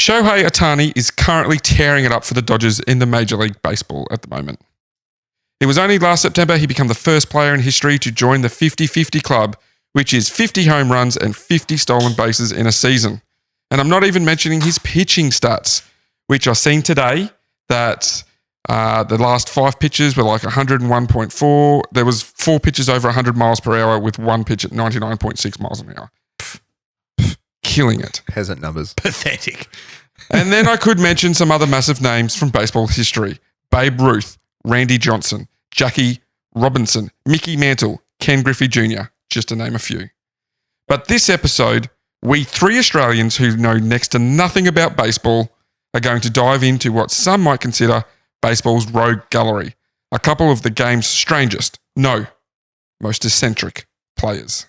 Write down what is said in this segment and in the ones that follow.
Shohei Ohtani is currently tearing it up for the Dodgers in the Major League Baseball at the moment. It was only last September he became the first player in history to join the 50-50 club, which is 50 home runs and 50 stolen bases in a season. And I'm not even mentioning his pitching stats, which I've seen today that the last 5 pitches were like 101.4. There was 4 pitches over 100 miles per hour with 1 pitch at 99.6 miles an hour. Killing it. Peasant numbers. Pathetic. And then I could mention some other massive names from baseball history. Babe Ruth, Randy Johnson, Jackie Robinson, Mickey Mantle, Ken Griffey Jr., just to name a few. But this episode, we 3 Australians who know next to nothing about baseball are going to dive into what some might consider baseball's rogue gallery, a couple of the game's strangest, no, most eccentric players.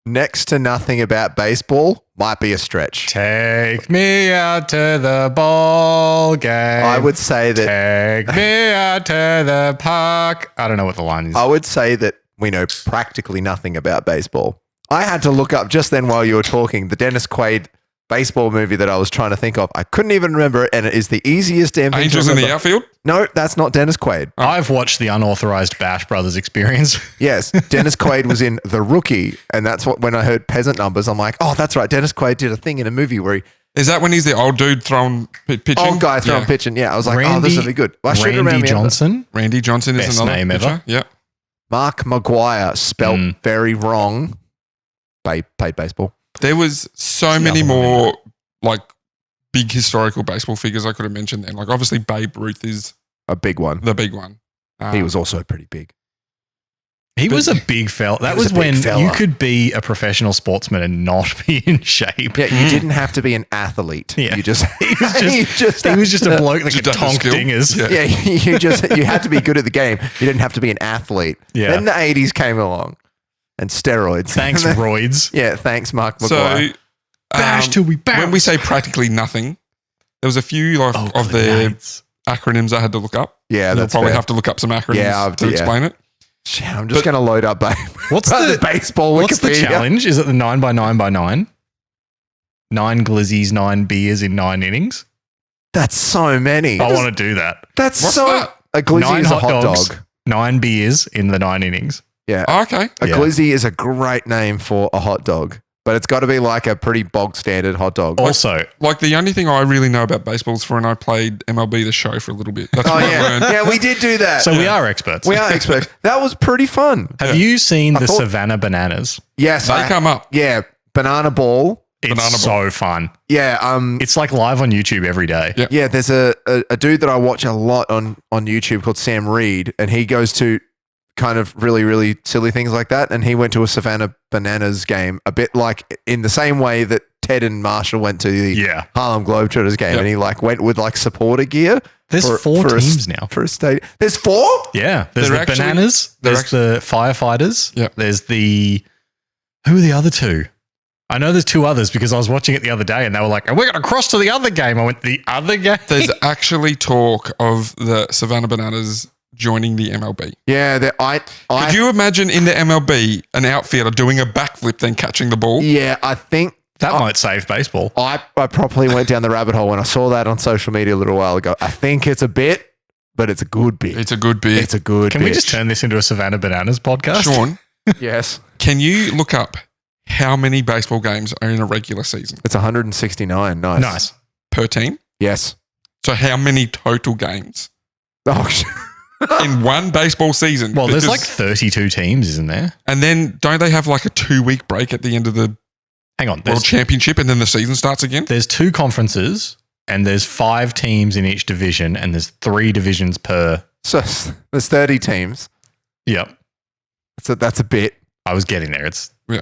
Next to nothing about baseball might be a stretch. Take me out to the ball game. I would say that. Take me out to the park. I don't know what the line is. I would say that we know practically nothing about baseball. I had to look up just then while you were talking the Dennis Quaid baseball movie that I was trying to think of. I couldn't even remember it, and it is the easiest damn thing Angels to in remember. the outfield? No, that's not Dennis Quaid. I've watched the unauthorized Bash Brothers Experience. Yes, Dennis Quaid was in The Rookie, and that's what when I heard peasant numbers, I'm like, oh, that's right. Dennis Quaid did a thing in a movie where he Is that when he's the old dude throwing pitching? old guy throwing pitching. Yeah, I was like, oh, this will be good. Well, I should Randy remember Johnson. Randy Johnson is Best another name pitcher. ever. Yeah. Mark Maguire spelt very wrong. Played baseball. There was so many more like big historical baseball figures I could have mentioned then. Like obviously Babe Ruth is A big one. the big one. He was also pretty big. He was a big fella. That was a big when fella. you could be a professional sportsman and not be in shape. Yeah, you didn't have to be an athlete. Yeah. You just He was just a bloke that could Just a tonk skill. dingers. Yeah. Yeah, you had to be good at the game. You didn't have to be an athlete. Yeah. Then the 80s came along and steroids. Thanks, roids. Yeah, thanks, Mark Maguire. So Bash till we bounce. when we say practically nothing, there was a few like of the grenades. acronyms I had to look up. Yeah, You'll that's probably fair. have to look up some acronyms to yeah. explain it. Shit, I'm just going to load up What's the the baseball What's the Wikipedia. challenge? Is it the 9x9x9? 9 glizzies, 9 beers in 9 innings? That's so many. I want to do that. That's What's so. that? A glizzy 9 is a hot hot dogs, dog. 9 beers in the 9 innings. Yeah. Oh, okay. A Yeah. glizzy is a great name for a hot dog, but it's got to be like a pretty bog standard hot dog. Also, Like the only thing I really know about baseball is for when I played MLB The Show for a little bit. That's Oh, what I yeah. learned. Yeah, we did do that. so we are experts. We are experts. That was pretty fun. Have you seen the thought- Savannah Bananas? Yes. They come up. Yeah. Banana ball. It's Banana so fun. Yeah. It's like live on YouTube every day. Yeah. Yeah, there's a dude that I watch a lot on YouTube called Sam Reed, and he goes to kind of really, really silly things like that. And he went to a Savannah Bananas game, a bit like in the same way that Ted and Marshall went to the Yeah. Harlem Globetrotters game, Yep. and he like went with like supporter gear. There's for- 4 for a teams now. for a state. There's 4? Yeah. There's They're the actually- Bananas. they're There's the Firefighters. Yep. There's the... Who are the other 2? I know there's 2 others because I was watching it the other day and they were like, we're going to cross to the other game. I went, the other game? There's actually talk of the Savannah Bananas joining the MLB. Yeah, Could you imagine in the MLB an outfielder doing a backflip then catching the ball? yeah, I think That might save baseball. I probably went down the rabbit hole when I saw that on social media a little while ago. I think it's a bit, but it's a good bit. It's a good bit. It's a good Can bit. we just turn this into a Savannah Bananas podcast? Sean, Yes. can you look up how many baseball games are in a regular season It's 169. Nice. Nice. per team? Yes. So how many total games Oh, shit. in one baseball season? Well, there's Because- like 32 teams, isn't there? and then don't they have like a 2-week break at the end of the Hang on. World There's, Championship and then the season starts again? there's 2 conferences and there's 5 teams in each division and there's 3 divisions per. So there's 30 teams. Yep. So that's a bit. I was getting there. It's Yeah.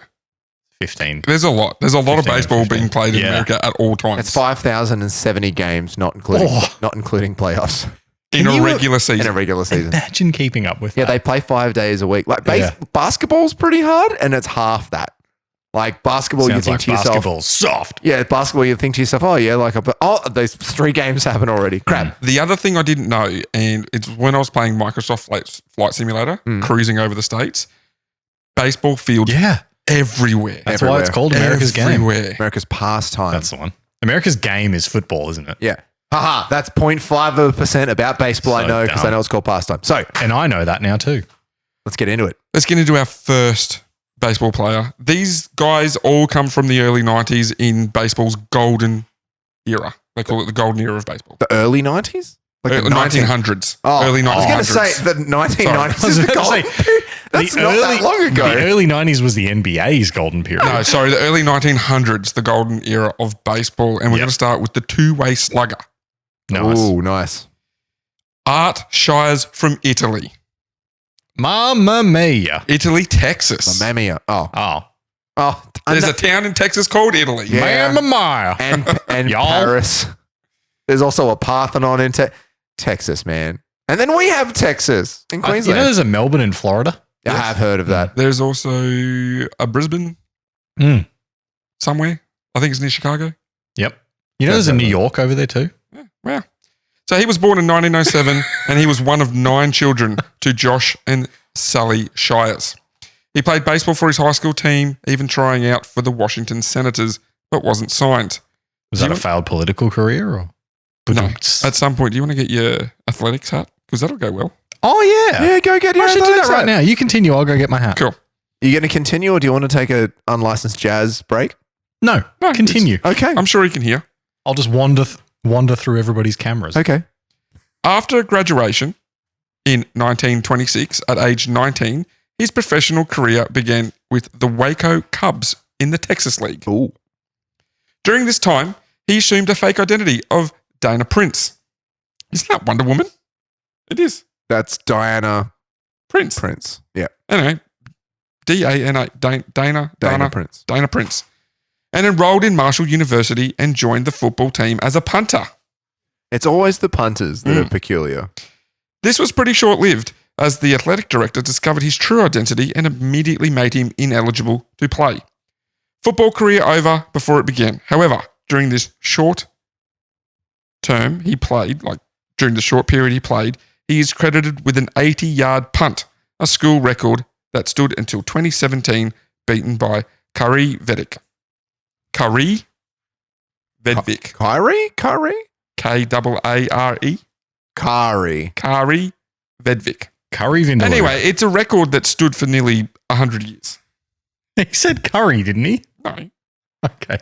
15. There's a lot. There's a lot of 15, baseball 15. being played in Yeah. America at all times. It's 5,070 games, not including Oh. playoffs in Can a you- regular season. in a regular season. Imagine keeping up with Yeah, that. they play 5 days a week. Like Yeah. basketball's pretty hard, and it's half that. Like basketball, you Sounds think like to yourself, basketball's soft. yeah, basketball, you think to yourself, oh yeah, like there's 3 games happen already. Crap. The other thing I didn't know, and it's when I was playing Microsoft Flight Simulator, cruising over the states, baseball field Yeah. everywhere. That's why it's called America's Game. Everywhere. America's pastime. That's the one. America's Game is football, isn't it? Yeah. Haha, that's 0.5% about baseball. I So know because I dumb. know it's called pastime. So And I know that now too. let's get into it. Let's get into our first baseball player. These guys all come from the early 90s in baseball's golden era. They call it the golden era of baseball. The early 90s? Like the 1900s. Oh, early 1900s. I was going to say the 1990s Sorry. is the I was golden about to say, period. That's not that long ago. The early 90s was the NBA's golden period. No, sorry, the early 1900s, the golden era of baseball. And we're going to start with the two-way slugger. Nice. Ooh, nice. Art Shires from Italy. Mamma mia. Italy, Texas. Mamma mia. Oh. There's a town in Texas called Italy. Yeah. Mamma mia. and Y'all. Paris. There's also a Parthenon in Texas, man. And then we have Texas in You Queensland. know there's a Melbourne in Florida? I have heard of that. There's also a Brisbane Mm. somewhere. I think it's near Chicago. Yep. You know there's a New York over there too? Yeah, wow. So he was born in 1907 and he was one of 9 children to Josh and Sally Shires. He played baseball for his high school team, even trying out for the Washington Senators, but wasn't signed. Was that a failed political career or? No. At some point, do you want to get your athletics hat? Because that'll go well. Oh yeah. Yeah, go get your I should do athletics that right hat. now. You continue. I'll go get my hat. Cool. Are you going to continue or do you want to take a unlicensed jazz break? No, No, continue. Okay. I'm sure he can hear. I'll just wander through everybody's cameras. Okay. After graduation in 1926, at age 19, his professional career began with the Waco Cubs in the Texas League. Ooh. During this time, he assumed a fake identity of Dana Prince. Isn't that Wonder Woman? It is. That's Diana Prince. Prince. Yeah. Anyway, D-A-N-A, Dana Prince. Dana Prince. And enrolled in Marshall University and joined the football team as a punter. It's always the punters that are peculiar. This was pretty short-lived, as the athletic director discovered his true identity and immediately made him ineligible to play. Football career over before it began. However, during this short term he played, like during the short period he played, he is credited with an 80-yard punt, a school record that stood until 2017, beaten by Kari Vedvik. Kari Vedvik. Kyrie? K-A-A-R-E. Kari. Kari Vedvik. Curry Vindaloo. Anyway, it's a record that stood for nearly 100 years. He said curry, didn't he? No. Okay.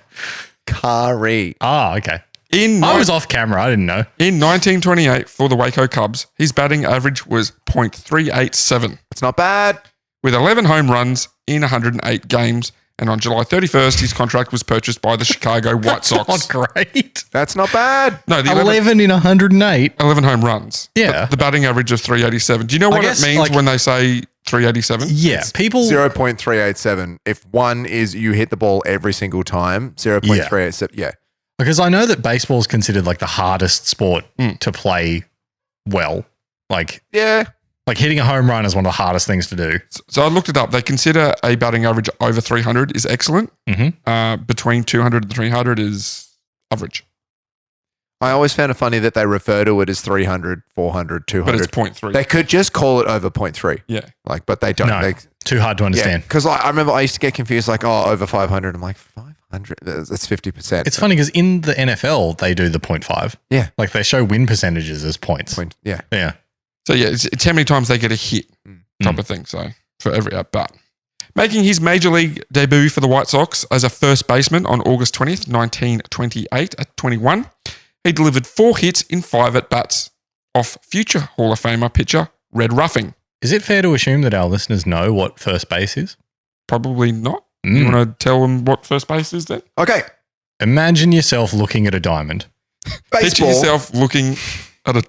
Kari. Ah, okay. In, I was off camera. I didn't know. in 1928, for the Waco Cubs, his batting average was .387, It's not bad. with 11 home runs in 108 games. And on July 31st, his contract was purchased by the Chicago White Sox. Not great. That's not bad. No, the 11 in 108. 11 home runs. Yeah. The batting average of 387. Do you know what it guess, means like- when they say 387? Yeah. People. 0.387. If one is you hit the ball every single time, 0.387. Yeah. Because I know that baseball is considered like the hardest sport to play well. Like hitting a home run is one of the hardest things to do. So I looked it up. They consider a batting average over 300 is excellent. Between 200 and 300 is average. I always found it funny that they refer to it as 300, 400, 200. But it's 0.3. They could just call it over 0.3. Yeah. But they don't. No, too hard to understand. Because I remember I used to get confused, like, over 500. I'm like, 500? That's 50%. It's funny because in the NFL, they do the 0.5. Yeah. Like they show win percentages as points. Yeah. Yeah. So yeah, it's how many times they get a hit type of thing. So for every at bat. Making his major league debut for the White Sox as a first baseman on August 20th, 1928 at 21, he delivered 4 hits in 5 at-bats off future Hall of Famer pitcher Red Ruffing. Is it fair to assume that our listeners know what first base is? Probably not. You want to tell them what first base is then? Okay. Imagine yourself looking at a diamond. Picture Baseball. yourself looking at a...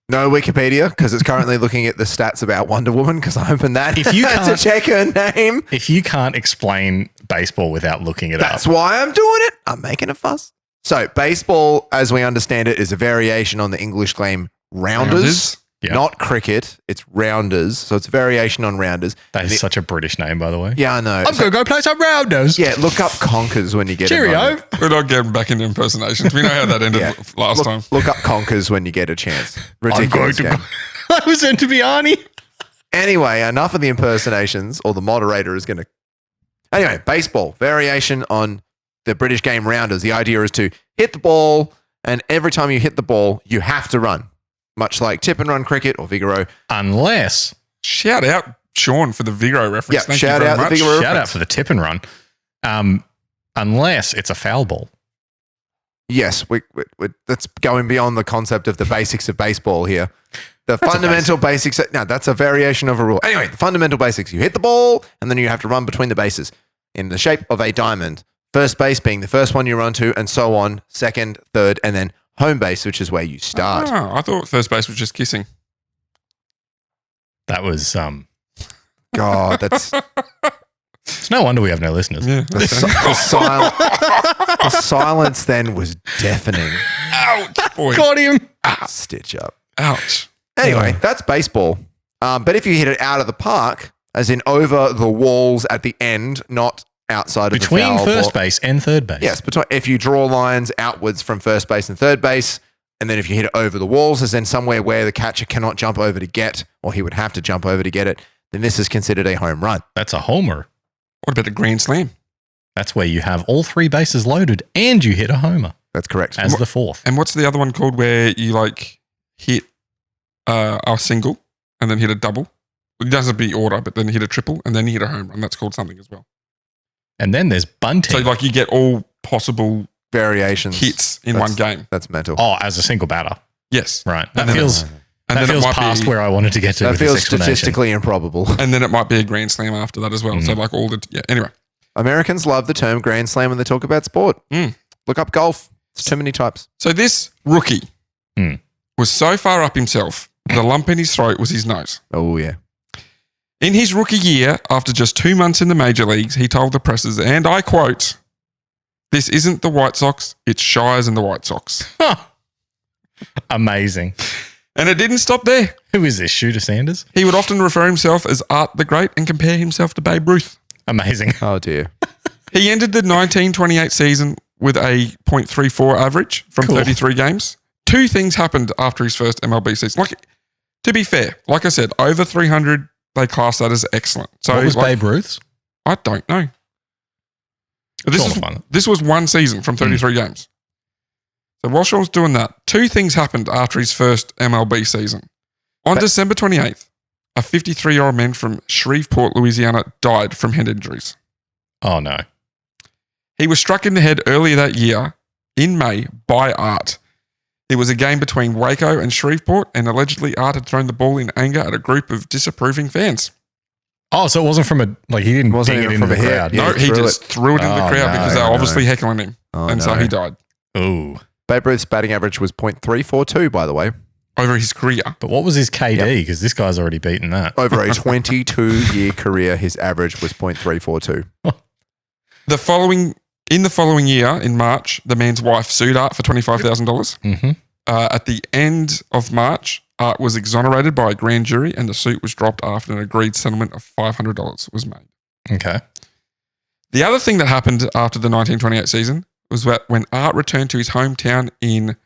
No Wikipedia, because it's currently looking at the stats about Wonder Woman, because I opened that If you to can't- check her name. If you can't explain baseball without looking it That's up. why I'm doing it. I'm making a fuss. So, baseball, as we understand it, is a variation on the English game rounders. Yeah. Not cricket. It's rounders. So it's a variation on rounders. That is such a British name, by the way. Yeah, I know. I'm going to go play some rounders. Yeah, look up conkers when you get Cheerio. We're not getting back into impersonations. We know how that ended last time. Look up conkers when you get a chance. Ridiculous game. I was meant to be Arnie. Anyway, enough of the impersonations, or the moderator is going to... Anyway, baseball. Variation on the British game rounders. The idea is to hit the ball, and every time you hit the ball, you have to run. Much like tip and run cricket or Vigoro. Unless... Shout out Sean for the Vigoro reference. Yeah, Thank shout you very out the much. Vigoro reference. Shout out for the tip and run. Unless it's a foul ball. Yes, that's going beyond the concept of the basics of baseball here. The fundamental basics. No, that's a variation of a rule. Anyway, the fundamental basics. You hit the ball, and then you have to run between the bases in the shape of a diamond. First base being the first one you run to, and so on. Second, third, and then home base, which is where you start. Oh, I thought first base was just kissing. That was... God, that's... It's no wonder we have no listeners. Yeah. The silence then was deafening. Ouch, boy. Got him. Stitch up. Ouch. Anyway, that's baseball. But if you hit it out of the park, as in over the walls at the end, not outside of Between the foul first ball. base and third base. Yes, if you draw lines outwards from first base and third base, and then if you hit it over the walls, as in somewhere where the catcher cannot jump over to get, or he would have to jump over to get it, then this is considered a home run. That's a homer. What about a grand slam? That's where you have all three bases loaded and you hit a homer That's correct. as the fourth. And what's the other one called where you like hit a single and then hit a double? It doesn't be order, but then hit a triple and then hit a home run. That's called something as well. And then there's bunting. So like you get all possible Variations. hits in one game. That's mental. Oh, as a single batter. Yes. Right. That then feels it might past be, where I wanted to get to That with this feels explanation. statistically improbable. And then it might be a grand slam after that as well. So like all the anyway. Americans love the term grand slam when they talk about sport. Look up golf. It's too many types. So this rookie was so far up himself, the lump in his throat was his nose. Oh, yeah. In his rookie year, after just 2 months in the major leagues, he told the presses, and I quote, "This isn't the White Sox, it's Shires and the White Sox." Amazing. And it didn't stop there. Who is this, Shooter Sanders? He would often refer himself as Art the Great and compare himself to Babe Ruth. Amazing. Oh, dear. He ended the 1928 season with a .34 average from 33 games. Two things happened after his first MLB season. Like, to be fair, like I said, over 300, they class that as excellent. So What was Babe Ruth's? I don't know. Fun. This was one season from 33 games. So while Sean's doing that, two things happened after his first MLB season. On December 28th, a 53-year-old man from Shreveport, Louisiana, died from head injuries. Oh, no. He was struck in the head earlier that year, in May, by Art. It was a game between Waco and Shreveport, and allegedly Art had thrown the ball in anger at a group of disapproving fans. Oh, so it wasn't from he didn't Wasn't ding it even into the from a hit. crowd. Yeah. No, he just threw it into the crowd because they were obviously heckling him. So he died. Ooh. Babe Ruth's batting average was .342, by the way. Over his career. But what was his KD? Because this guy's already beaten that. Over a 22-year career, his average was .342. In the following year, in March, the man's wife sued Art for $25,000. Mm-hmm. At the end of March, Art was exonerated by a grand jury and the suit was dropped after an agreed settlement of $500 was made. Okay. The other thing that happened after the 1928 season was that when Art returned to his hometown in,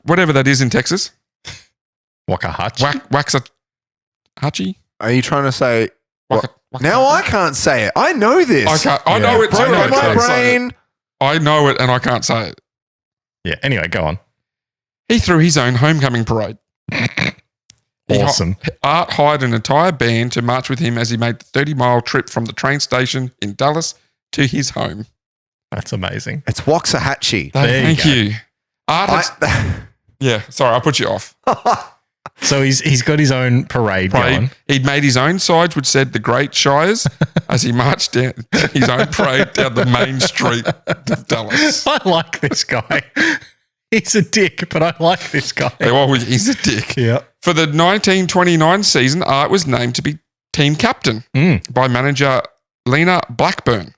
whatever that is in Texas. Waxahachie? Are you trying to say... Now I can't say it. I know this. I know it. I know it and I can't say it. Yeah. Anyway, go on. He threw his own homecoming parade. Awesome. Art hired an entire band to march with him as he made the 30-mile trip from the train station in Dallas to his home. That's amazing. It's Waxahachie. Thank you. Art yeah, sorry, I put you off. So he's got his own parade going. He'd made his own signs which said the Great Shires as he marched down his own parade down the main street of Dallas. I like this guy. He's a dick, but I like this guy. Well, he's a dick. Yeah. For the 1929 season, Art was named to be team captain by manager Lena Blackburn.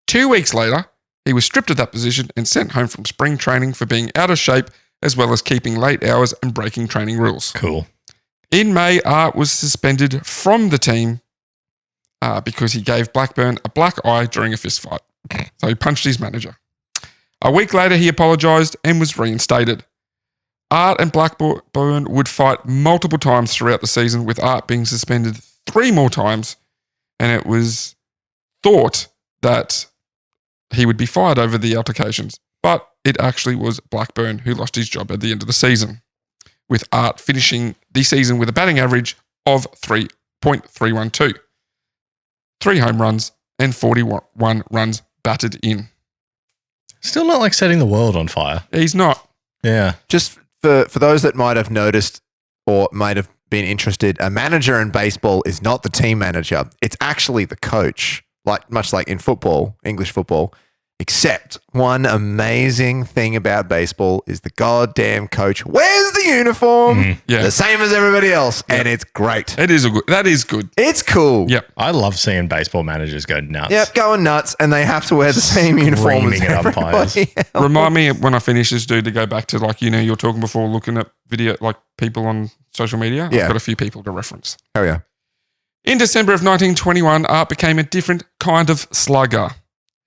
2 weeks later, He was stripped of that position and sent home from spring training for being out of shape, as well as keeping late hours and breaking training rules. Cool. In May, Art was suspended from the team because he gave Blackburn a black eye during a fist fight. So he punched his manager. A week later, he apologised and was reinstated. Art and Blackburn would fight multiple times throughout the season, with Art being suspended 3 more times, and it was thought that he would be fired over the altercations, but it actually was Blackburn who lost his job at the end of the season, with Art finishing the season with a batting average of 3.312, 3 home runs and 41 runs batted in. Still not like setting the world on fire. He's not. Yeah. Just for those that might have noticed or might have been interested, a manager in baseball is not the team manager. It's actually the coach, much like in football, English football. Except one amazing thing about baseball is the goddamn coach wears the uniform the same as everybody else, and it's great. That is good. It's cool. Yep. I love seeing baseball managers go nuts. Yep, going nuts, and they have to wear the same uniform as Screaming at umpires. everybody else. Remind me when I finish this, dude, to go back to you're talking before, looking at video, like people on social media. Yeah. I've got a few people to reference. Hell yeah. In December of 1921, Art became a different kind of slugger.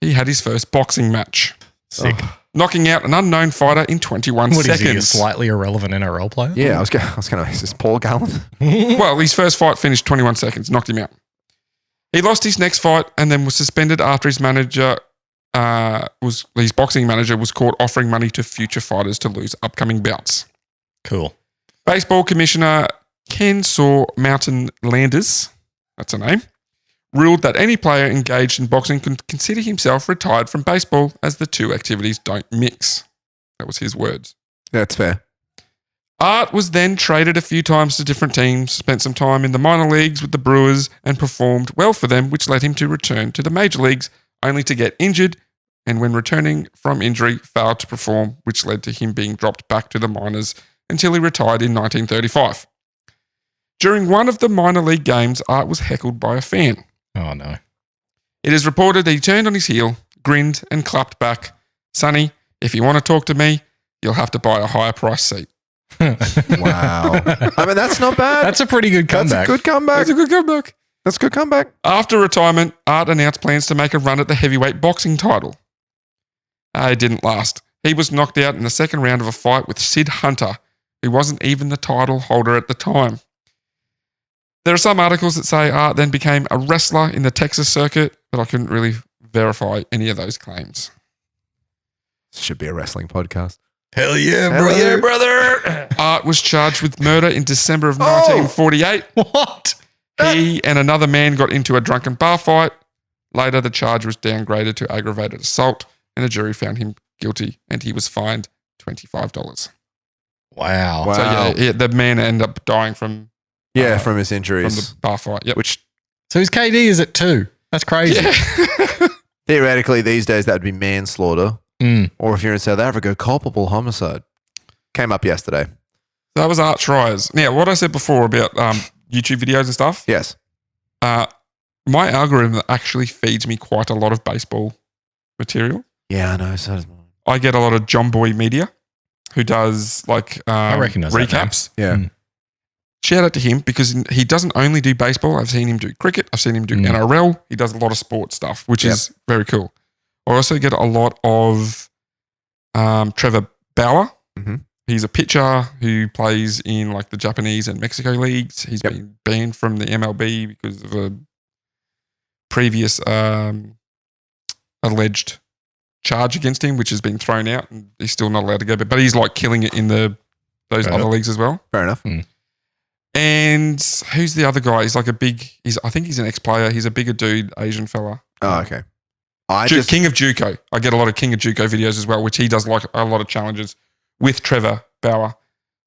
He had his first boxing match, Sick. knocking out an unknown fighter in 21 What is seconds. he, a slightly irrelevant NRL player? Yeah, I was going to. Is this Paul Gallen? Well, his first fight finished 21 seconds, knocked him out. He lost his next fight and then was suspended after his boxing manager was caught offering money to future fighters to lose upcoming bouts. Cool. Baseball Commissioner Ken Saw Mountain Landers, that's a name, ruled that any player engaged in boxing could consider himself retired from baseball as the two activities don't mix. That was his words. That's fair. Art was then traded a few times to different teams, spent some time in the minor leagues with the Brewers and performed well for them, which led him to return to the major leagues, only to get injured, and when returning from injury, failed to perform, which led to him being dropped back to the minors until he retired in 1935. During one of the minor league games, Art was heckled by a fan. Oh, no. It is reported that he turned on his heel, grinned, and clapped back, "Sonny, if you want to talk to me, you'll have to buy a higher price seat." Wow. I mean, that's not bad. That's a pretty good comeback. That's a good comeback. That's a good comeback. That's a good comeback. After retirement, Art announced plans to make a run at the heavyweight boxing title. It didn't last. He was knocked out in the second round of a fight with Sid Hunter, who wasn't even the title holder at the time. There are some articles that say Art then became a wrestler in the Texas circuit, but I couldn't really verify any of those claims. This should be a wrestling podcast. Hell yeah, Hell brother. yeah, brother. Art was charged with murder in December of 1948. What? He and another man got into a drunken bar fight. Later, the charge was downgraded to aggravated assault, and a jury found him guilty, and he was fined $25. Wow. Wow. So yeah, the man ended up dying from From his from injuries. the bar fight. Yep. Which So his KD is at 2. That's crazy. Yeah. theoretically these days that would be manslaughter. Mm. Or if you're in South Africa, culpable homicide. Came up yesterday. That was Art Tries. Now, what I said before about YouTube videos and stuff, Yes. my algorithm actually feeds me quite a lot of baseball material. Yeah, I know. So does mine. I get a lot of John Boy Media, who does I recognize that name. recaps. Yeah. Mm. Shout out to him because he doesn't only do baseball. I've seen him do cricket. I've seen him do NRL. He does a lot of sports stuff, which is very cool. I also get a lot of Trevor Bauer. Mm-hmm. He's a pitcher who plays in like the Japanese and Mexico leagues. He's been banned from the MLB because of a previous alleged charge against him, which has been thrown out, and he's still not allowed to go. But he's like killing it in those other leagues as well. Fair enough. Mm. And who's the other guy? He's like a big. I think he's an ex-player. He's a bigger dude, Asian fella. Oh, okay. King of Juco. I get a lot of King of Juco videos as well, which he does like a lot of challenges with Trevor Bauer,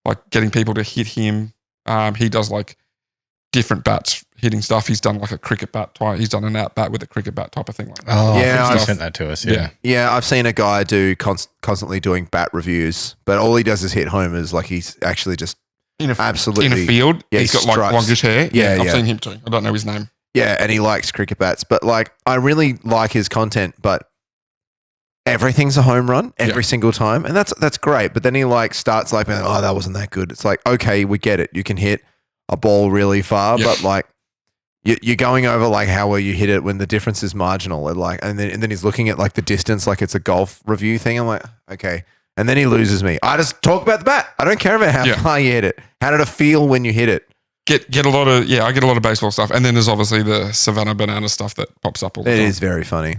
like getting people to hit him. He does like different bats hitting stuff. He's done like a cricket bat type. He's done an out bat with a cricket bat type of thing like that. Oh, Yeah, I think I've- you sent that to us. Yeah. Yeah, I've seen a guy do constantly doing bat reviews, but all he does is hit homers. Like he's actually just absolutely in a field. Yeah, He's he got like strikes. longish hair. Yeah, I've yeah. seen him too. I don't know his name. Yeah, and he likes cricket bats. But like, I really like his content, but everything's a home run every single time, and that's great. But then he like starts like, oh, that wasn't that good. It's like, okay, we get it. You can hit a ball really far, but like you're going over like how well you hit it when the difference is marginal. And then he's looking at like the distance, like it's a golf review thing. I'm like, okay. And then he loses me. I just talk about the bat. I don't care about how far you hit it. How did it feel when you hit it? Get a lot of I get a lot of baseball stuff, and then there's obviously the Savannah Banana stuff that pops up all the time. It is very funny.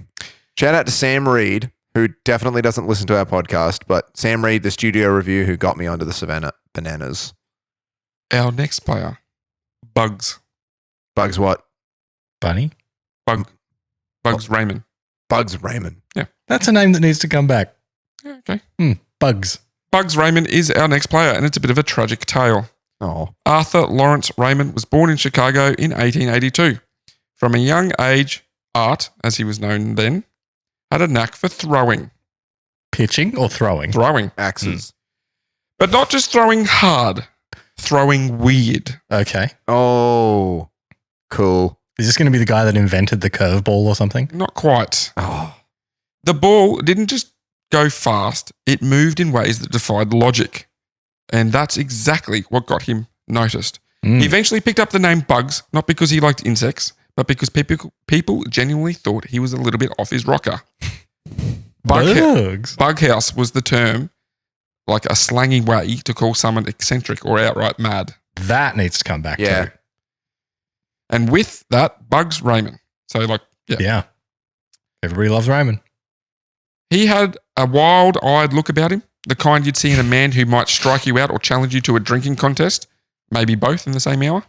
Shout out to Sam Reed, who definitely doesn't listen to our podcast, but Sam Reed, the studio review, who got me onto the Savannah Bananas. Our next player, Bugs. Bugs what? Bunny? Bugs Raymond. Bugs Raymond. Yeah. That's a name that needs to come back. Yeah, okay. Bugs. Bugs Raymond is our next player, and it's a bit of a tragic tale. Oh. Arthur Lawrence Raymond was born in Chicago in 1882. From a young age, Art, as he was known then, had a knack for throwing. Pitching or throwing? Throwing. Axes. But not just throwing hard, throwing weird. Okay. Oh, cool. Is this going to be the guy that invented the curveball or something? Not quite. Oh. The ball didn't just go fast, it moved in ways that defied logic. And that's exactly what got him noticed. He eventually picked up the name Bugs, not because he liked insects, but because people genuinely thought he was a little bit off his rocker. Bugs? Bughouse was the term, like a slangy way to call someone eccentric or outright mad. That needs to come back too. And with that, Bugs Raymond. So Yeah. Everybody loves Raymond. He had a wild-eyed look about him, the kind you'd see in a man who might strike you out or challenge you to a drinking contest, maybe both in the same hour.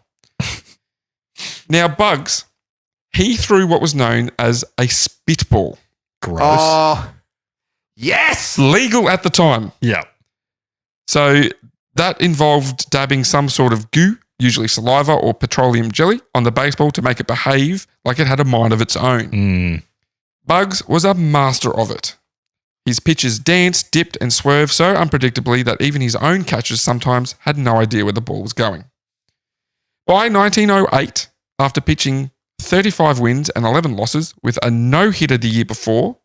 Now, Bugs, he threw what was known as a spitball. Gross. Oh, yes. Legal at the time. Yeah. So that involved dabbing some sort of goo, usually saliva or petroleum jelly, on the baseball to make it behave like it had a mind of its own. Bugs was a master of it. His pitches danced, dipped, and swerved so unpredictably that even his own catchers sometimes had no idea where the ball was going. By 1908, after pitching 35 wins and 11 losses with a no-hitter the year before,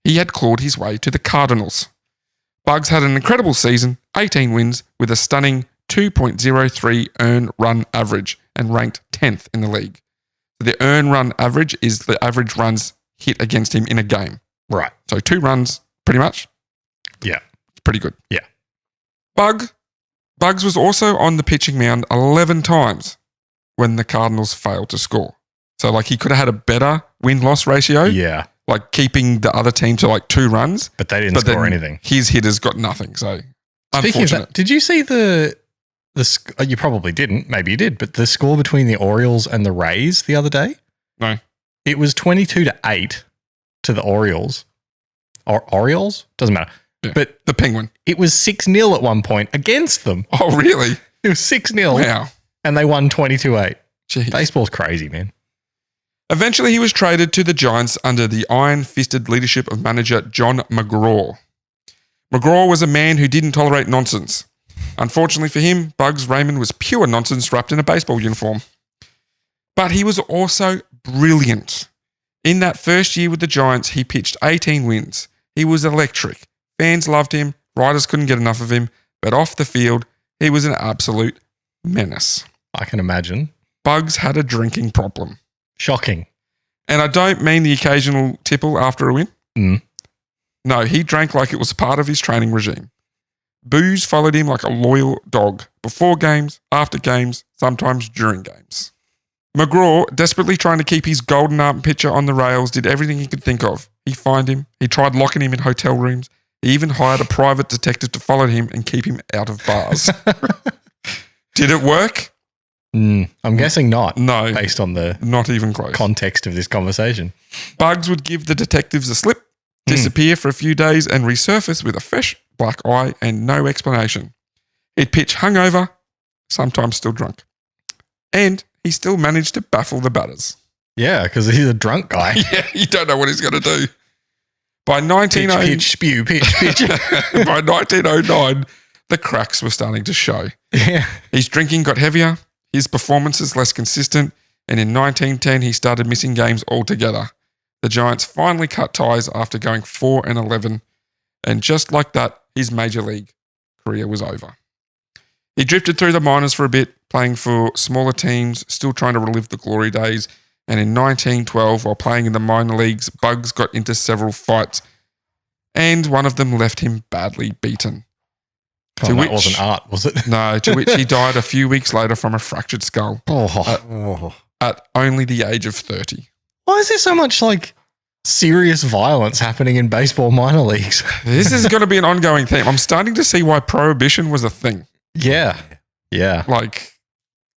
he had clawed his way to the Cardinals. Bugs had an incredible season, 18 wins with a stunning 2.03 earned run average and ranked 10th in the league. The earned run average is the average runs hit against him in a game. Right. So 2 runs, pretty much. Yeah. Pretty good. Yeah. Bugs was also on the pitching mound 11 times when the Cardinals failed to score. So he could have had a better win-loss ratio. Yeah. Like keeping the other team to 2 runs. But they didn't score anything. His hitters got nothing. So Speaking unfortunate. of that, did you see you probably didn't, maybe you did, but the score between the Orioles and the Rays the other day? No. It was 22-8 to the Orioles. Or Orioles? Doesn't matter. Yeah, but the Penguin. It was 6-0 at one point against them. Oh, really? It was 6-0. Wow. And they won 22-8. Jeez. Baseball's crazy, man. Eventually, he was traded to the Giants under the iron-fisted leadership of manager John McGraw. McGraw was a man who didn't tolerate nonsense. Unfortunately for him, Bugs Raymond was pure nonsense wrapped in a baseball uniform. But he was also brilliant. In that first year with the Giants, he pitched 18 wins. He was electric. Fans loved him. Writers couldn't get enough of him. But off the field, he was an absolute menace. I can imagine. Bugs had a drinking problem. Shocking. And I don't mean the occasional tipple after a win. No, he drank like it was part of his training regime. Booze followed him like a loyal dog, before games, after games, sometimes during games. McGraw, desperately trying to keep his golden arm pitcher on the rails, did everything he could think of. He fined him. He tried locking him in hotel rooms. He even hired a private detective to follow him and keep him out of bars. Did it work? I'm guessing not. No. Based on the not even close context of this conversation. Bugs would give the detectives a slip, disappear for a few days, and resurface with a fresh black eye and no explanation. He'd pitch hungover, sometimes still drunk. And he still managed to baffle the batters. Yeah, because he's a drunk guy. Yeah, you don't know what he's going to do. By pitch, spew, pitch. By 1909, the cracks were starting to show. Yeah. His drinking got heavier, his performances less consistent, and in 1910, he started missing games altogether. the Giants finally cut ties after going 4-11, and just like that, his major league career was over. He drifted through the minors for a bit, playing for smaller teams, still trying to relive the glory days, and in 1912, while playing in the minor leagues, Bugs got into several fights, and one of them left him badly beaten. Oh, that wasn't art, was it? No, to which he died a few weeks later from a fractured skull at only the age of 30. Why is there so much like serious violence happening in baseball minor leagues? This is going to be an ongoing theme. I'm starting to see why prohibition was a thing. Yeah. Yeah. Like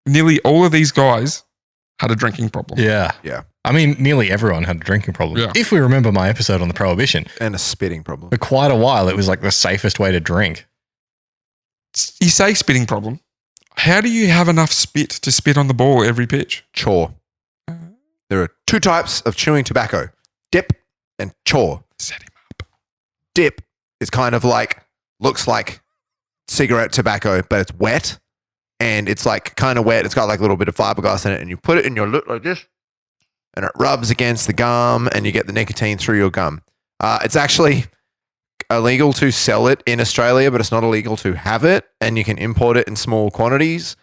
nearly all of these guys had a drinking problem. Yeah. Yeah. I mean, nearly everyone had a drinking problem. Yeah. If we remember my episode on the prohibition. And a spitting problem. For quite a while, it was like the safest way to drink. You say spitting problem. How do you have enough spit to spit on the ball every pitch? Chaw. There are two types of chewing tobacco, dip and chaw. Set him up. Dip is kind of like, looks like cigarette tobacco, but it's wet and it's like kind of wet. It's got like a little bit of fiberglass in it, and you put it in your lip like this and it rubs against the gum and you get the nicotine through your gum. It's actually illegal to sell it in Australia, but it's not illegal to have it, and you can import it in small quantities.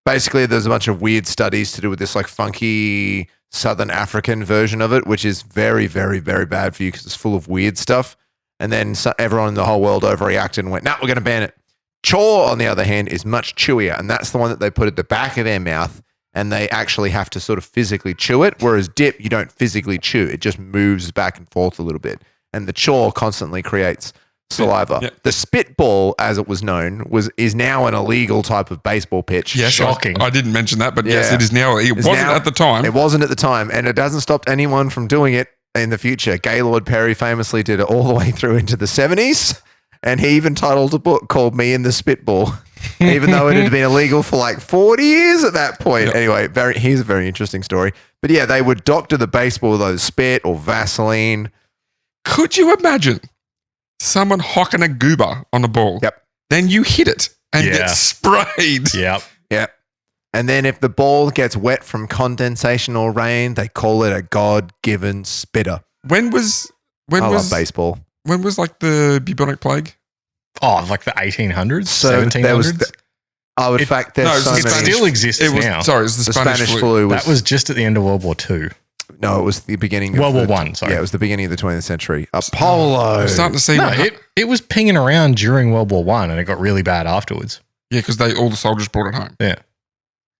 Basically, there's a bunch of weird studies to do with this like funky Southern African version of it, which is very, very, very bad for you because it's full of weird stuff. And then everyone in the whole world overreacted and went, "No, we're going to ban it." Chaw, on the other hand, is much chewier, and that's the one that they put at the back of their mouth, and they actually have to sort of physically chew it, whereas dip, you don't physically chew. It just moves back and forth a little bit. And the chaw constantly creates saliva. Yeah. The spitball, as it was known, is now an illegal type of baseball pitch. Yes, Shocking. I didn't mention that, but yes, Yeah. it is now. It It's wasn't now- at the time. It wasn't at the time, and it hasn't stopped anyone from doing it in the future. Gaylord Perry famously did it all the way through into the 70s, and he even titled a book called Me and the Spitball, even though it had been illegal for like 40 years at that point. Yep. Anyway, here's a very interesting story. But yeah, they would doctor the baseball with either spit or Vaseline. Could you imagine someone hocking a goober on a ball? Yep. Then you hit it and Yeah. get sprayed. Yep. Yeah. And then if the ball gets wet from condensation or rain, they call it a God-given spitter. When was I love baseball. when was like the bubonic plague? Oh, like the 1800s, So 1700s? there was in fact, there's no, so it many. still exists It was now. sorry, it was the, The Spanish, flu. was, That was just at the end of World War II. no, it was the beginning. World of War One, sorry. Yeah, it was the beginning of the 20th century. Apollo. I'm starting to see. No, what it was pinging around during World War One, and it got really bad afterwards. yeah, because all the soldiers brought it home. Yeah.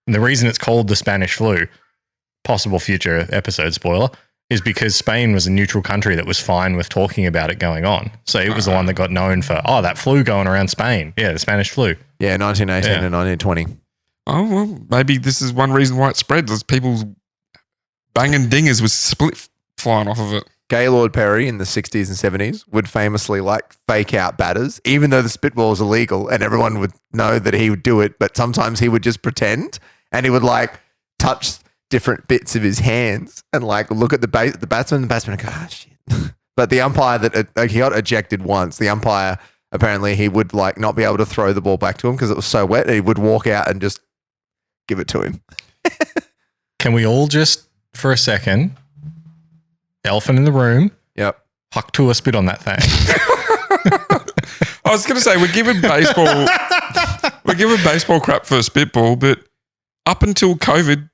And the reason it's called the Spanish flu, possible future episode spoiler, is because Spain was a neutral country that was fine with talking about it going on. So it was the one that got known for, that flu going around Spain. Yeah, the Spanish flu. Yeah, 1918 Yeah. and 1920. Oh well, maybe this is one reason why it spread. There's people's banging dingers with split flying off of it. Gaylord Perry in the 60s and 70s would famously like fake out batters, even though the spitball is illegal and everyone would know that he would do it. But sometimes he would just pretend, and he would like touch different bits of his hands and like look at the batsman. The batsman would go, "Oh shit!" But the umpire he got ejected once. The umpire apparently he would like not be able to throw the ball back to him because it was so wet. And he would walk out and just give it to him. Can we all just, for a second, elephant in the room, Yep. huck to a spit on that thing? I was going to say we're giving baseball crap for a spitball, but up until COVID,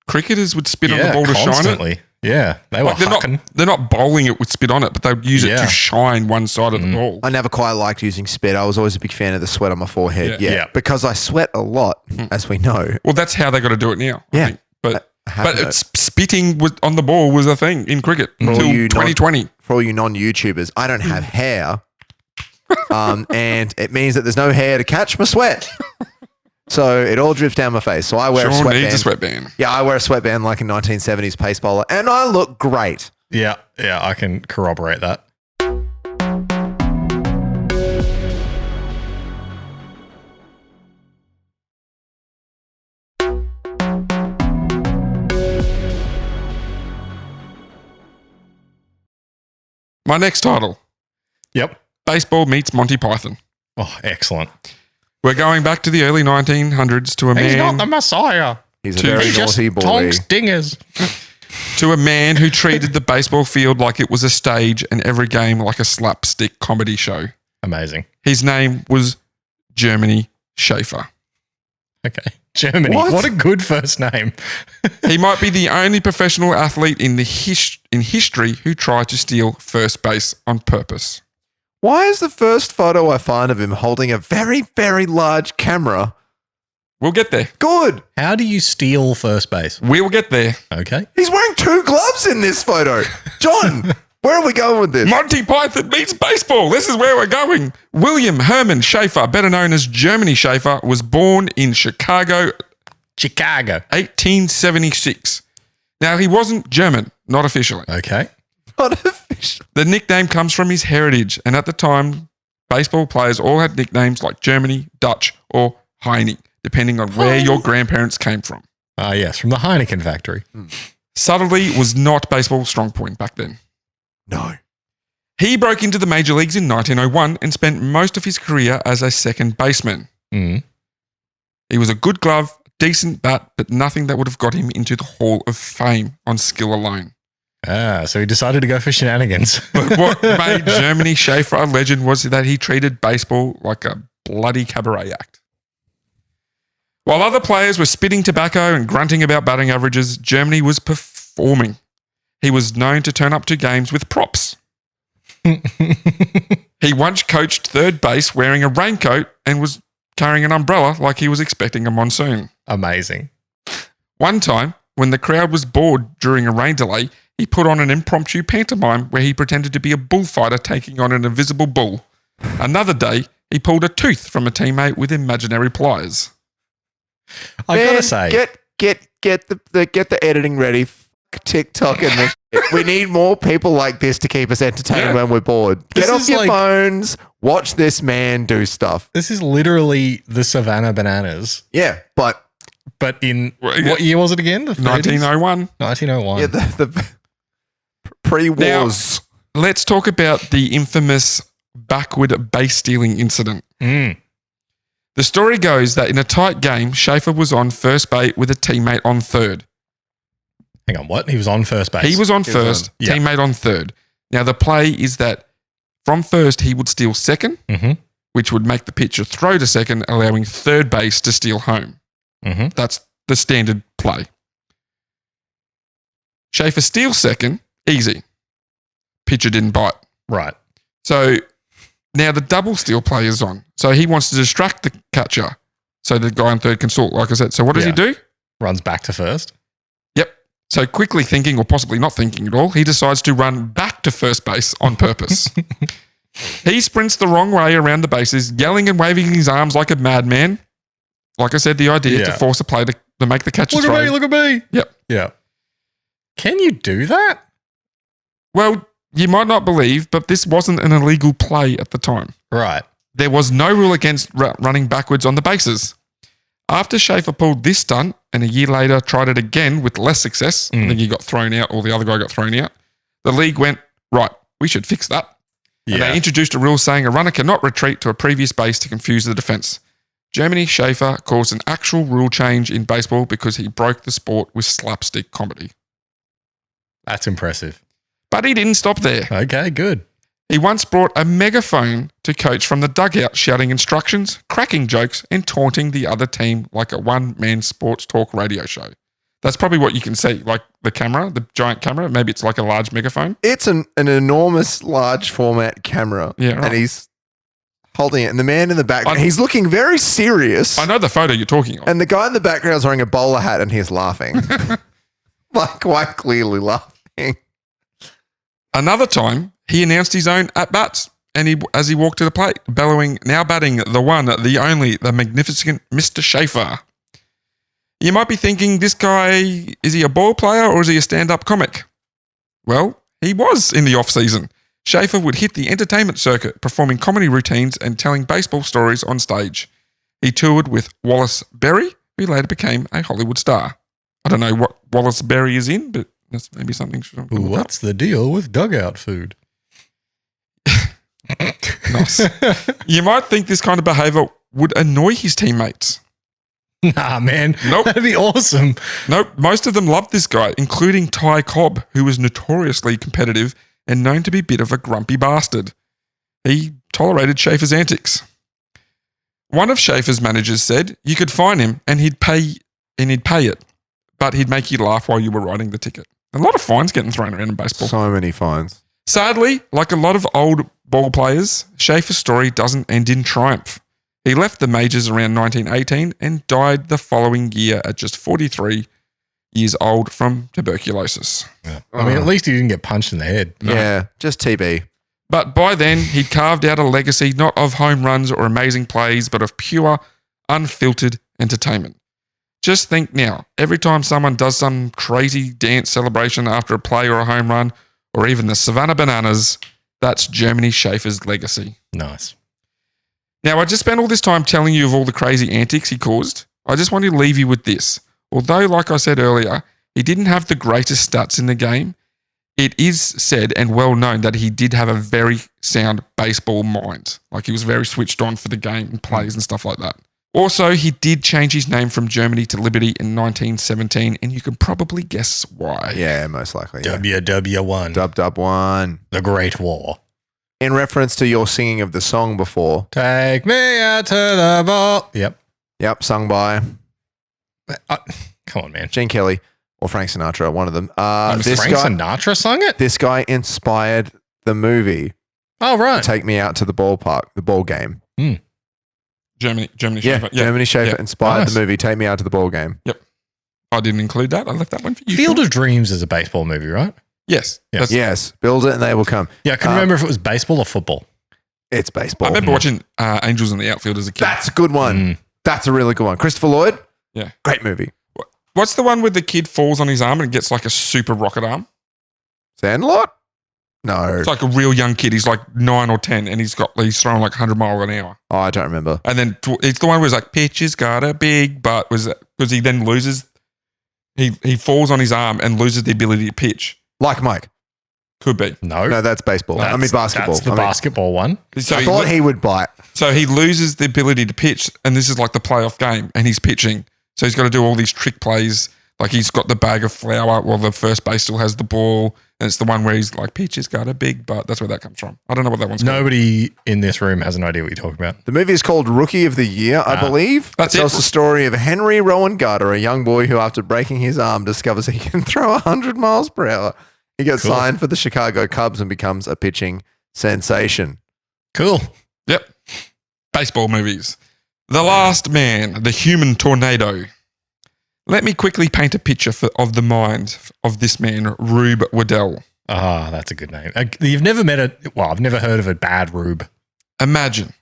cricketers would spit on the ball to shine it. constantly. Yeah, they were Like hucking. they're not bowling it with spit on it, but they would use it Yeah. to shine one side of the ball. I never quite liked using spit. I was always a big fan of the sweat on my forehead. Yeah. Yeah. Yeah. Because I sweat a lot, as we know. Well, that's how they got to do it now. I Yeah. think. But have it's spitting on the ball was a thing in cricket until you 2020. For all you non-YouTubers, I don't have hair. And it means that there's no hair to catch my sweat. So it all drifts down my face. So I wear a Sean sweatband. needs a sweatband. Yeah, I wear a sweatband like a 1970s pace bowler, and I look great. Yeah, I can corroborate that. My next title, Yep. Baseball meets Monty Python. Oh, excellent. We're going back to the early 1900s to a He's not man. the Messiah. He's a He very He just naughty boy. tonks dingers. to a man who treated the baseball field like it was a stage and every game like a slapstick comedy show. Amazing. His name was Germany Schaefer. Okay. Germany. What a good first name. He might be the only professional athlete in history who tried to steal first base on purpose. Why is the first photo I find of him holding a very, very large camera? We'll get there. Good. How do you steal first base? We'll get there. Okay. He's wearing 2 gloves in this photo. John, where are we going with this? Monty Python meets baseball. This is where we're going. William Hermann Schaefer, better known as Germany Schaefer, was born in Chicago, 1876. Now, he wasn't German, not officially. Okay. Not official. The nickname comes from his heritage, and at the time, baseball players all had nicknames like Germany, Dutch, or Heine, depending on where your grandparents came from. Ah, yes, from the Heineken factory. Subtlety was not baseball's strong point back then. No. He broke into the major leagues in 1901 and spent most of his career as a second baseman. Mm. He was a good glove, decent bat, but nothing that would have got him into the Hall of Fame on skill alone. Ah, so he decided to go for shenanigans. But what made Germany Schaefer a legend was that he treated baseball like a bloody cabaret act. While other players were spitting tobacco and grunting about batting averages, Germany was performing. He was known to turn up to games with props. He once coached third base wearing a raincoat and was carrying an umbrella like he was expecting a monsoon. Amazing. One time, when the crowd was bored during a rain delay, he put on an impromptu pantomime where he pretended to be a bullfighter taking on an invisible bull. Another day, he pulled a tooth from a teammate with imaginary pliers. I gotta say, get the editing ready. TikTok and the shit. We need more people like this to keep us entertained when we're bored. Get off your phones. Watch this man do stuff. this is literally the Savannah Bananas. Yeah, but in what year was it again? The 30s? 1901. 1901. yeah, the pre-wars. Let's talk about the infamous backward base stealing incident. Mm. The story goes that in a tight game, Schaefer was on first base with a teammate on third. Hang on, what? He was on first base. He was on first, Yeah. teammate on third. Now, the play is that from first, he would steal second, which would make the pitcher throw to second, allowing third base to steal home. Mm-hmm. That's the standard play. Schaefer steals second, easy. Pitcher didn't bite. Right. So now the double steal play is on. So he wants to distract the catcher so the guy on third can sort, like I said. So what does he do? Runs back to first. Yep. So quickly thinking, or possibly not thinking at all, he decides to run back to first base on purpose. He sprints the wrong way around the bases, yelling and waving his arms like a madman. Like I said, the idea to force a play to make the catcher throw. Look at me. Yep. Yeah. Can you do that? Well, you might not believe, but this wasn't an illegal play at the time. Right. There was no rule against running backwards on the bases. After Schaefer pulled this stunt and a year later tried it again with less success, I think he got thrown out or the other guy got thrown out, the league went, right, we should fix that. Yeah. And they introduced a rule saying a runner cannot retreat to a previous base to confuse the defense. Germany Schaefer caused an actual rule change in baseball because he broke the sport with slapstick comedy. That's impressive. But he didn't stop there. Okay, good. He once brought a megaphone to coach from the dugout, shouting instructions, cracking jokes, and taunting the other team like a one-man sports talk radio show. That's probably what you can see, like the camera, the giant camera. Maybe it's like a large megaphone. It's an enormous, large format camera. Yeah, right. And he's holding it. And the man in the background, he's looking very serious. I know the photo you're talking of. And the guy in the background is wearing a bowler hat and he's laughing. Like, quite clearly laughing. Another time, he announced his own at-bats as he walked to the plate, bellowing, now batting the one, the only, the magnificent Mr. Schaefer. You might be thinking, this guy, is he a ball player or is he a stand-up comic? Well, he was in the off-season. Schaefer would hit the entertainment circuit, performing comedy routines and telling baseball stories on stage. He toured with Wallace Berry, who later became a Hollywood star. I don't know what Wallace Berry is in, but that's maybe something. What's the deal with dugout food? Nice. You might think this kind of behaviour would annoy his teammates. Nah, man. Nope. That'd be awesome. Nope, most of them loved this guy, including Ty Cobb, who was notoriously competitive and known to be a bit of a grumpy bastard. He tolerated Schaefer's antics. One of Schaefer's managers said you could fine him and he'd pay it, but he'd make you laugh while you were writing the ticket. A lot of fines getting thrown around in baseball. So many fines. Sadly, like a lot of old ball players, Schaefer's story doesn't end in triumph. He left the majors around 1918 and died the following year at just 43 years old from tuberculosis. Yeah. I mean, at least he didn't get punched in the head. No. Yeah, just TB. But by then, he'd carved out a legacy not of home runs or amazing plays, but of pure, unfiltered entertainment. Just think now, every time someone does some crazy dance celebration after a play or a home run, or even the Savannah Bananas, that's Germany Schaefer's legacy. Nice. Now, I just spent all this time telling you of all the crazy antics he caused. I just want to leave you with this. Although, like I said earlier, he didn't have the greatest stats in the game, it is said and well known that he did have a very sound baseball mind. Like he was very switched on for the game and plays and stuff like that. Also, he did change his name from Germany to Liberty in 1917, and you can probably guess why. Yeah, most likely. Yeah. WW1. Dub-1. The Great War. In reference to your singing of the song before. Take me out to the ball. Yep, sung by Come on, man. Gene Kelly or Frank Sinatra, one of them. Was Frank Sinatra sung it? This guy inspired the movie Oh, right. Take Me Out to the Ballpark, the ball game. Germany Yeah, Schaefer. Germany Schaefer inspired Nice. the movie Take Me Out to the Ball game. I didn't include that. I left that one for you. Field Sean. of Dreams is a baseball movie, right? Yes. Yeah. That's- Yes, build it and they will come. Yeah, I couldn't remember if it was baseball or football. It's baseball. I remember watching Angels in the Outfield as a kid. That's a good one. Mm. That's a really good one. Christopher Lloyd. Yeah. Great movie. What's the one where the kid falls on his arm and gets like a super rocket arm? Sandlot? No. It's like a real young kid. He's like 9 or 10 and he's throwing like 100 miles an hour. Oh, I don't remember. And then it's the one where it's like, pitch has got a big butt. Was it because he then loses, he falls on his arm and loses the ability to pitch. Like Mike. Could be. No, that's baseball. I mean basketball. That's the basketball one. So I thought he would bite. So he loses the ability to pitch, and this is like the playoff game, and he's pitching. So he's got to do all these trick plays. Like he's got the bag of flour while the first base still has the ball, and it's the one where he's like, pitch has got a big butt. That's where that comes from. I don't know what that one's called. Nobody in this room has an idea what you're talking about. The movie is called Rookie of the Year, I believe. That's it tells it. the story of Henry Rowan Gardner, a young boy who, after breaking his arm, discovers he can throw 100 miles per hour. He gets signed for the Chicago Cubs and becomes a pitching sensation. Cool. Yep. Baseball movies. The Last Man, the Human Tornado. Let me quickly paint a picture of the mind of this man, Rube Waddell. Ah, that's a good name. You've never I've never heard of a bad Rube. Imagine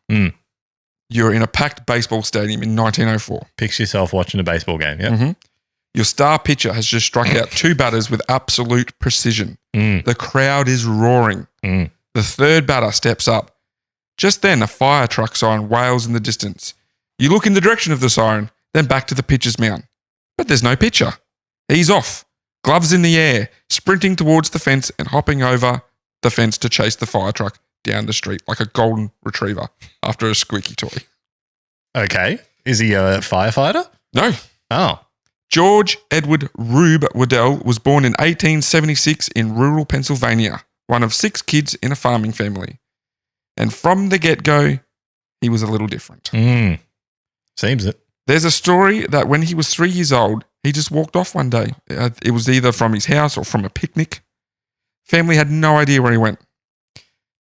you're in a packed baseball stadium in 1904. Picture yourself watching a baseball game, yeah? Mm-hmm. Your star pitcher has just struck out 2 batters with absolute precision. The crowd is roaring. The third batter steps up. Just then, a fire truck siren wails in the distance. You look in the direction of the siren, then back to the pitcher's mound. But there's no pitcher. He's off, gloves in the air, sprinting towards the fence and hopping over the fence to chase the fire truck down the street like a golden retriever after a squeaky toy. Okay. Is he a firefighter? No. Oh. George Edward Rube Waddell was born in 1876 in rural Pennsylvania, one of 6 kids in a farming family. And from the get-go, he was a little different. Seems it. There's a story that when he was 3 years old, he just walked off one day. It was either from his house or from a picnic. Family had no idea where he went.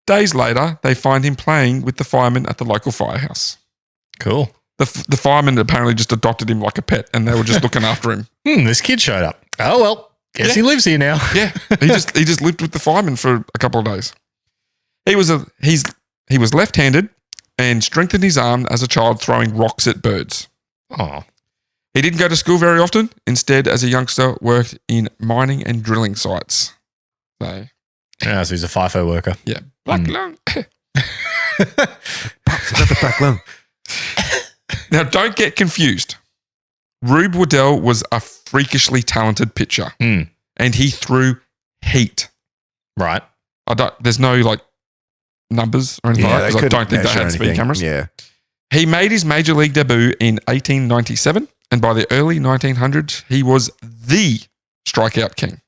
Days later, they find him playing with the firemen at the local firehouse. Cool. The firemen apparently just adopted him like a pet and they were just looking after him. This kid showed up. Oh, well, guess he lives here now. Yeah, he just lived with the firemen for a couple of days. He was left-handed and strengthened his arm as a child throwing rocks at birds. Oh. He didn't go to school very often. Instead, as a youngster, worked in mining and drilling sites. So he's a FIFO worker. yeah, black lung. Back lung. Now, don't get confused. Rube Waddell was a freakishly talented pitcher, and he threw heat. Right. There's no like numbers or anything like that because I don't think they had speed cameras. Yeah. He made his major league debut in 1897 and by the early 1900s, he was the strikeout king.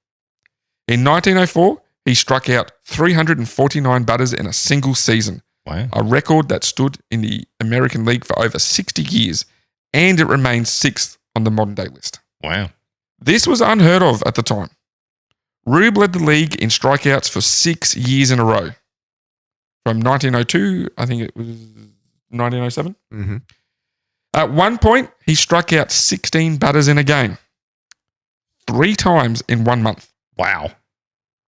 In 1904, he struck out 349 batters in a single season, Wow. a record that stood in the American League for over 60 years, and it remains 6th on the modern day list. Wow. This was unheard of at the time. Rube led the league in strikeouts for 6 years in a row. From 1902, I think it was 1907. Mm-hmm. At one point, he struck out 16 batters in a game, 3 times in 1 month. Wow.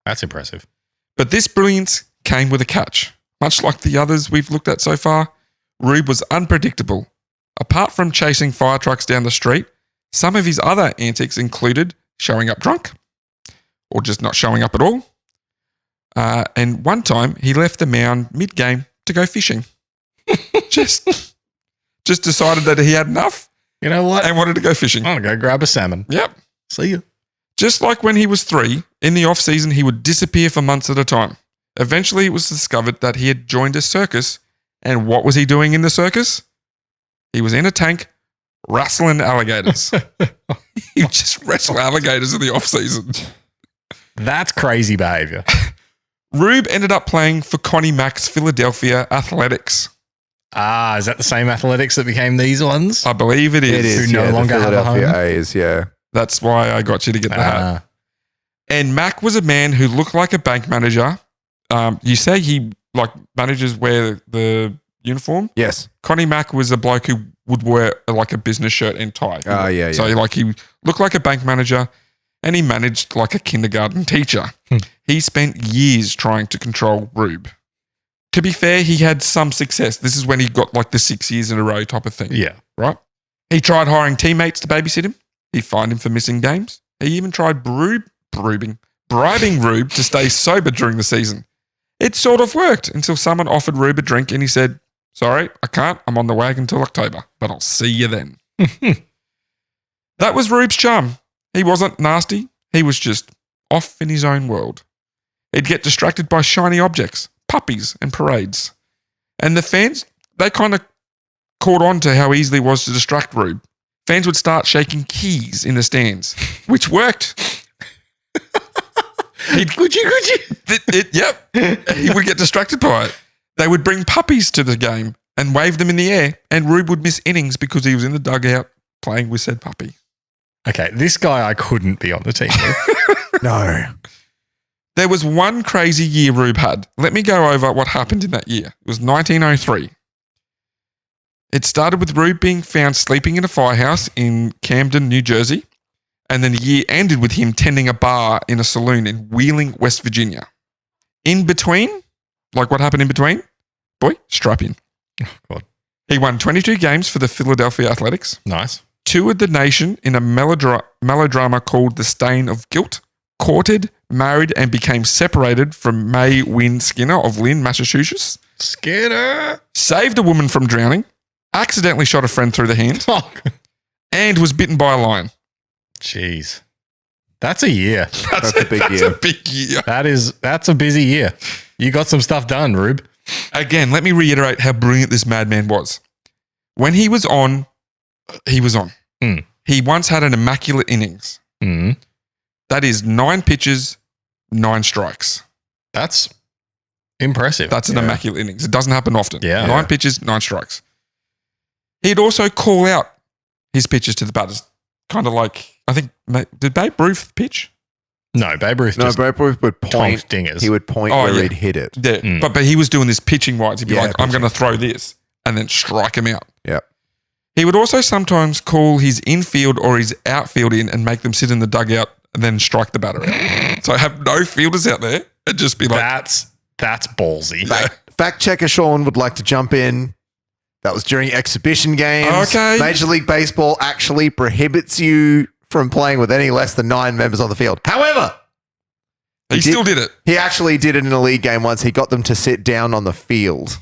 That's impressive. But this brilliance came with a catch. Much like the others we've looked at so far, Rube was unpredictable. Apart from chasing fire trucks down the street, some of his other antics included showing up drunk or just not showing up at all. And one time, he left the mound mid-game to go fishing. just decided that he had enough You know what? and wanted to go fishing. I'm going to go grab a salmon. Yep. See you. Just like when he was 3, in the off-season, he would disappear for months at a time. Eventually, it was discovered that he had joined a circus. And what was he doing in the circus? He was in a tank wrestling alligators. He would just wrestle alligators in the off-season. That's crazy behavior. Rube ended up playing for Connie Mack's Philadelphia Athletics. Ah, is that the same Athletics that became these ones? I believe it is. It is. Who no yeah, longer the have a Philadelphia home? A's. Yeah. That's why I got you to get the hat. Ah, And Mack was a man who looked like a bank manager. You say he, like, managers wear the uniform? Yes. Connie Mack was a bloke who would wear like a business shirt and tie. Oh, yeah. So like he looked like a bank manager and he managed like a kindergarten teacher. He spent years trying to control Rube. To be fair, he had some success. This is when he got like the 6 years in a row type of thing. yeah. Right? He tried hiring teammates to babysit him. He fined him for missing games. He even tried bribing Rube to stay sober during the season. It sort of worked until someone offered Rube a drink and he said, "Sorry, I can't. I'm on the wagon till October, but I'll see you then." That was Rube's charm. He wasn't nasty. He was just off in his own world. He'd get distracted by shiny objects, puppies, and parades. And the fans, they kind of caught on to how easily it was to distract Rube. Fans would start shaking keys in the stands, which worked. Could you? Yep. He would get distracted by it. They would bring puppies to the game and wave them in the air, and Rube would miss innings because he was in the dugout playing with said puppy. Okay, this guy I couldn't be on the team with. No. There was one crazy year Rube had. Let me go over what happened in that year. It was 1903. It started with Rube being found sleeping in a firehouse in Camden, New Jersey, and then the year ended with him tending a bar in a saloon in Wheeling, West Virginia. In between, like what happened in between? Boy, strap in. Oh, God. He won 22 games for the Philadelphia Athletics, Nice. toured the nation in a melodrama called The Stain of Guilt, courted, married, and became separated from May Wynn Skinner of Lynn, Massachusetts, Skinner. saved a woman from drowning, accidentally shot a friend through the hand, Oh, and was bitten by a lion. jeez. That's a year. That's a big That's year. a big year. That's a busy year. You got some stuff done, Rube. Again, let me reiterate how brilliant this madman was. When he was on, he was on. Mm. He once had an immaculate innings. Mm. That is 9 pitches, 9 strikes. That's impressive. That's an immaculate innings. It doesn't happen often. Yeah. 9 pitches, 9 strikes. He'd also call out his pitches to the batters. Kind of like, I think, did Babe Ruth pitch? No, Babe Ruth No, just Babe Ruth would point. tonked dingers. He would point Oh, where yeah. he'd hit it. Yeah. Mm. But he was doing this pitching wise. He'd be Yeah, like, I'm going to throw this and then strike him out. Yep. He would also sometimes call his infield or his outfield in and make them sit in the dugout and then strike the batter out. So have no fielders out there and just be like, That's ballsy. Fact checker Sean would like to jump in. That was during exhibition games. Okay. Major League Baseball actually prohibits you from playing with any less than 9 members on the field. However, he still did it. he actually did it in a league game once. He got them to sit down on the field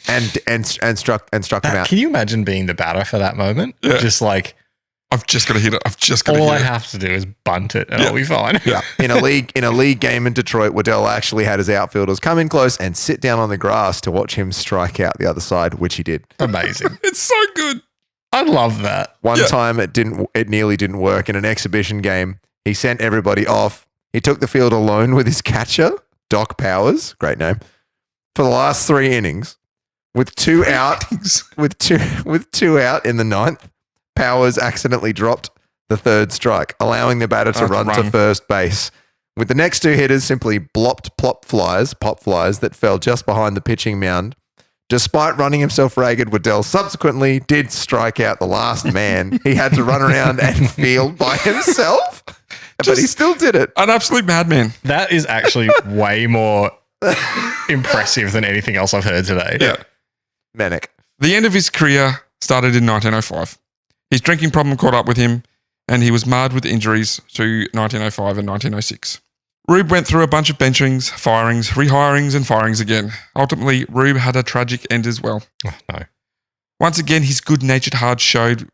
and struck them out. Can you imagine being the batter for that moment? Yeah. Just like, I've just got to hit it. I've just got to all I hit it. have to do is bunt it and I'll be fine. Yeah, in a league game in Detroit, Waddell actually had his outfielders come in close and sit down on the grass to watch him strike out the other side, which he did. Amazing. It's so good. I love that. One time it nearly didn't work in an exhibition game. He sent everybody off. He took the field alone with his catcher, Doc Powers, great name, for the last 3 innings. With two out in the 9th, Powers accidentally dropped the 3rd strike, allowing the batter to run to first base. With the next 2 hitters simply pop flies that fell just behind the pitching mound. Despite running himself ragged, Waddell subsequently did strike out the last man. He had to run around and field by himself, but he still did it. An absolute madman. That is actually way more impressive than anything else I've heard today. Yeah. Manic. The end of his career started in 1905. His drinking problem caught up with him, and he was marred with injuries to 1905 and 1906. Rube went through a bunch of benchings, firings, rehirings, and firings again. Ultimately, Rube had a tragic end as well. Oh, no. Once again, his good-natured heart showed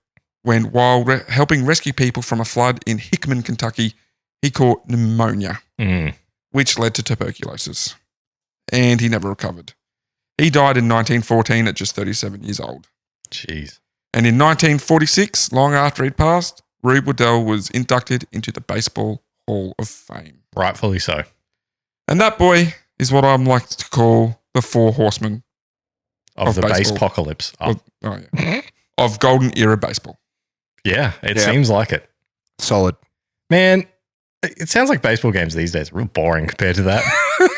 when, while helping rescue people from a flood in Hickman, Kentucky, he caught pneumonia, which led to tuberculosis. And he never recovered. He died in 1914 at just 37 years old. Jeez. And in 1946, long after he'd passed, Rube Waddell was inducted into the Baseball Hall of Fame. Rightfully so. And that boy is what I'm like to call the 4 horsemen Of the baseball. Base-Pocolypse. Oh. Of golden era baseball. Yeah, it seems like it. Solid. Man, it sounds like baseball games these days are real boring compared to that.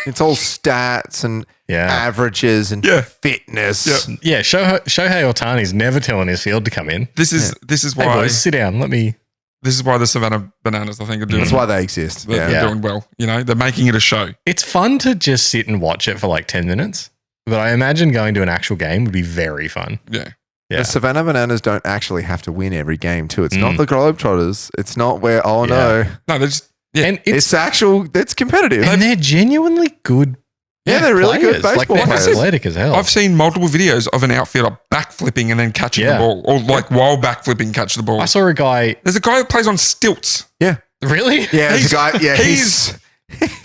It's all stats and Yeah. averages and fitness. Yeah. Yeah, Shohei Ohtani's never telling his field to come in. This is Hey, why boys, sit down. this is why the Savannah Bananas, I think, are doing, That's why they exist. they're doing well. You know, they're making it a show. It's fun to just sit and watch it for like 10 minutes, but I imagine going to an actual game would be very fun. Yeah. Yeah. The Savannah Bananas don't actually have to win every game too. It's not the Globetrotters. It's not where, no. No, they're just, And It's competitive. and they're genuinely good. Yeah, they're really good players. baseball Like they're players. athletic as hell. I've seen multiple videos of an outfielder backflipping and then catching the ball, or like while backflipping, catch the ball. I saw a guy. There's a guy that plays on stilts, Yeah. Really? Yeah, there's He's- a guy. Yeah, he's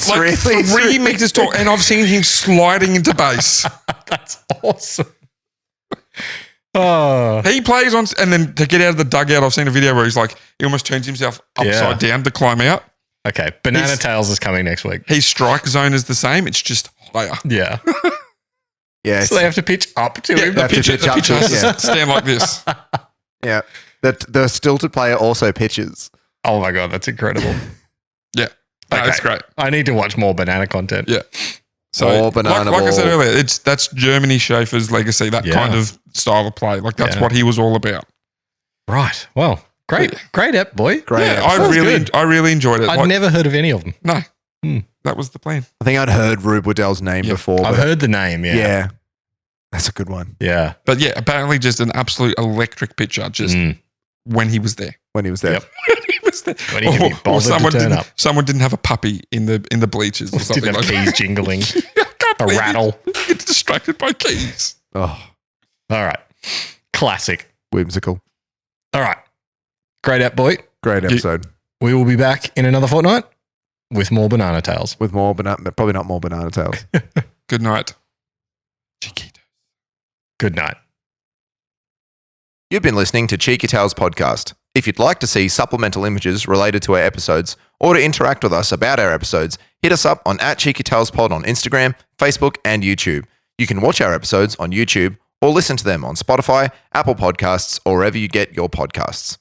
like really 3 meters tall, and I've seen him sliding into base. That's awesome. Oh, He plays on, and then to get out of the dugout, I've seen a video where he's like, he almost turns himself upside down to climb out. okay. Banana Tails is coming next week. His strike zone is the same, it's just higher. Yeah. Yeah, So they have to pitch up to him. The have to pitcher, pitch the up pitcher to has it, to yeah. stand like this. yeah. The stilted player also pitches. Oh my God, that's incredible. Yeah. No, Okay. That's great. I need to watch more banana content. Yeah. So, Or banana like I said ball. earlier, that's Germany Schaefer's legacy, that Yeah. kind of style of play. Like that's Yeah. what he was all about. Right. Well, great app, boy. Great. Yeah, episode. I really enjoyed it. I'd Like, never heard of any of them. no, that was the plan. I think I'd heard Rube Waddell's name Yeah. before. I've but heard the name. Yeah. yeah. That's a good one. Yeah. But yeah, apparently just an absolute electric pitcher just when he was there. When he was there. Yep. He was there. When he can be bothered to turn up. Someone didn't have a puppy in the bleachers or something Didn't have like keys jingling. I can't A believe rattle. You get distracted by keys. Oh, All right. Classic. whimsical. All right. Great app, boy. Great episode. We will be back in another fortnight with more banana tales. With more banana, probably not more banana tails. Good night. Chiquito. Good night. You've been listening to Cheeky Tales Podcast. If you'd like to see supplemental images related to our episodes or to interact with us about our episodes, hit us up on @CheekyTalesPod on Instagram, Facebook, and YouTube. You can watch our episodes on YouTube or listen to them on Spotify, Apple Podcasts, or wherever you get your podcasts.